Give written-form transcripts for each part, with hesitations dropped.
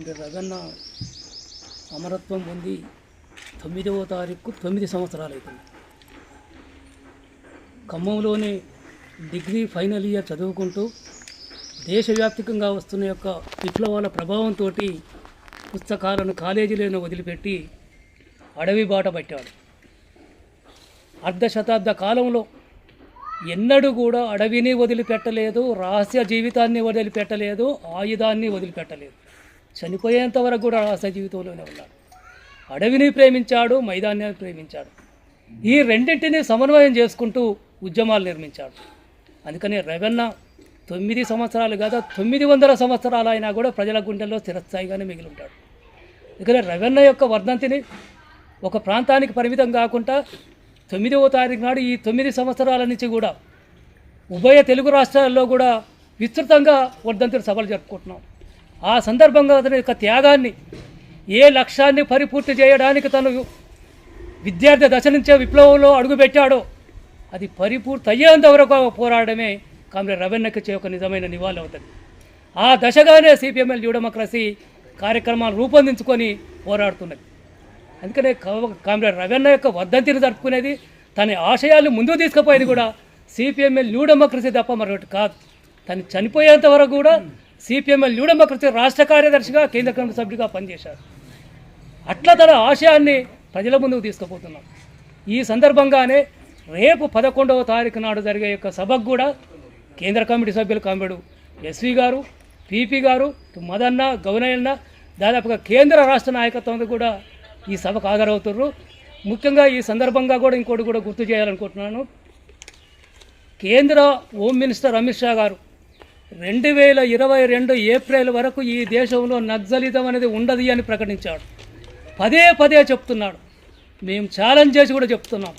రగన్న అమరత్వం పొంది 9వ తారీఖు 9 సంవత్సరాలు అవుతుంది. ఖమ్మంలోనే డిగ్రీ ఫైనల్ ఇయర్ చదువుకుంటూ దేశవ్యాప్తంగా వస్తున్న యొక్క విప్లవాల ప్రభావంతో పుస్తకాలను కాలేజీలను వదిలిపెట్టి అడవి బాట పట్టాడు. అర్ధశతాబ్ద కాలంలో ఎన్నడూ కూడా అడవిని వదిలిపెట్టలేదు, రహస్య జీవితాన్ని వదిలిపెట్టలేదు, ఆయుధాన్ని వదిలిపెట్టలేదు. చనిపోయేంత వరకు కూడా రహస్య జీవితంలోనే ఉన్నాడు. అడవిని ప్రేమించాడు, మైదానాన్ని ప్రేమించాడు. ఈ రెండింటినీ సమన్వయం చేసుకుంటూ ఉద్యమాలు నిర్మించాడు. అందుకని రగన్న 9 సంవత్సరాలు కాదు 900 సంవత్సరాలు అయినా కూడా ప్రజల గుండెల్లో స్థిరస్థాయిగానే మిగిలి ఉంటాడు. అందుకని రగన్న యొక్క వర్ధంతిని ఒక ప్రాంతానికి పరిమితం కాకుండా 9వ తారీఖు నాడు ఈ 9 సంవత్సరాల నుంచి కూడా ఉభయ తెలుగు రాష్ట్రాల్లో కూడా విస్తృతంగా వర్ధంతుల సభలు జరుపుకుంటున్నాం. ఆ సందర్భంగా అతని యొక్క త్యాగాన్ని, ఏ లక్ష్యాన్ని పరిపూర్తి చేయడానికి తను విద్యార్థి దశ నుంచే విప్లవంలో అడుగుపెట్టాడో అది పరిపూర్తి అయ్యేంత వరకు పోరాడమే కామ్రేడ్ రవీణ్ణకి ఒక నిజమైన నివాళి అవుతుంది. ఆ దశగానే సిపిఎంఎల్ న్యూ డెమోక్రసీ కార్యక్రమాలు రూపొందించుకొని పోరాడుతున్నది. అందుకనే కామ్రేడ్ రవీణ్ణ యొక్క వర్ధంతిని జరుపుకునేది, తన ఆశయాలు ముందుకు తీసుకుపోయేది కూడా సిపిఎంఎల్ న్యూ డెమోక్రసీ తప్ప మరొకటి కాదు. తను చనిపోయేంత వరకు కూడా సిపిఎంఎల్ న్యూ డెమోక్రసీ రాష్ట్ర కార్యదర్శిగా, కేంద్ర కమిటీ సభ్యుడిగా పనిచేశారు. అట్లా తన ఆశయాన్ని ప్రజల ముందుకు తీసుకుపోతున్నాం. ఈ సందర్భంగానే రేపు 11వ తారీఖు నాడు జరిగే యొక్క సభకు కూడా కేంద్ర కమిటీ సభ్యులు కామ్రేడు ఎస్వి గారు, పిపి గారు, మదన్న, గౌనయ్యన్న, దాదాపుగా కేంద్ర రాష్ట్ర నాయకత్వం కూడా ఈ సభకు హాజరవుతున్నారు. ముఖ్యంగా ఈ సందర్భంగా కూడా ఇంకోటి కూడా గుర్తు చేయాలనుకుంటున్నాను. కేంద్ర హోమ్ మినిస్టర్ అమిత్ షా గారు 2022 ఏప్రిల్ వరకు ఈ దేశంలో నక్సలిజం అనేది ఉండదు అని ప్రకటించాడు. పదే పదే చెప్తున్నాడు. మేము ఛాలెంజ్ చేసి కూడా చెప్తున్నాం.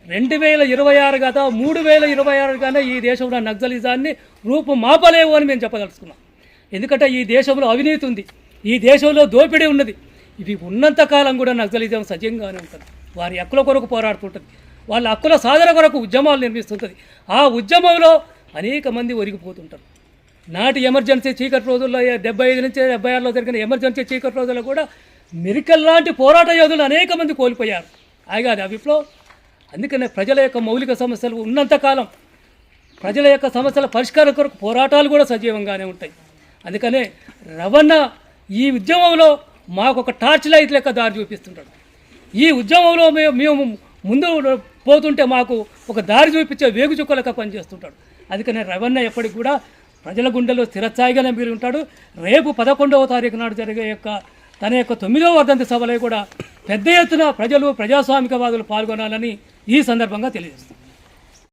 2026 కాదా 3026 కానీ ఈ దేశంలో నక్సలిజాన్ని రూపుమాపలేవు అని మేము చెప్పదలుచుకున్నాం. ఎందుకంటే ఈ దేశంలో అవినీతి ఉంది, ఈ దేశంలో దోపిడీ ఉన్నది. ఇవి ఉన్నంతకాలం కూడా నక్సలిజం సజీవంగానే ఉంటుంది. వారి హక్కుల కొరకు పోరాడుతుంటుంది, వాళ్ళ హక్కుల సాధన కొరకు ఉద్యమాలు నిర్మిస్తుంటుంది. ఆ ఉద్యమంలో అనేక మంది ఒరిగిపోతుంటారు. నాటి ఎమర్జెన్సీ చీకటి రోజుల్లో 75 నుంచి 76లో జరిగిన ఎమర్జెన్సీ చీకటి రోజుల్లో కూడా మెరికల్ లాంటి పోరాట యోధులు అనేక మంది కోల్పోయారు. అది ఆ విప్లవం. అందుకనే ప్రజల యొక్క మౌలిక సమస్యలు ఉన్నంతకాలం ప్రజల యొక్క సమస్యల పరిష్కారం కొరకు పోరాటాలు కూడా సజీవంగానే ఉంటాయి. అందుకనే రవణ ఈ ఉద్యమంలో మాకు ఒక టార్చ్ లైట్ లెక్క దారి చూపిస్తుంటాడు. ఈ ఉద్యమంలో మేము ముందు పోతుంటే మాకు ఒక దారి చూపించే వేగు చుక్క లెక్క పనిచేస్తుంటాడు. అందుకనే రవణ ఎప్పటికి కూడా ప్రజల గుండెల్లో స్థిరస్థాయిగానే మిగిలి ఉంటాడు. రేపు 11వ తారీఖు నాడు జరిగే యొక్క తన యొక్క 9వ వర్ధంతి సభలో కూడా పెద్ద ఎత్తున ప్రజలు, ప్రజాస్వామికవాదులు పాల్గొనాలని ఈ సందర్భంగా తెలియజేస్తారు.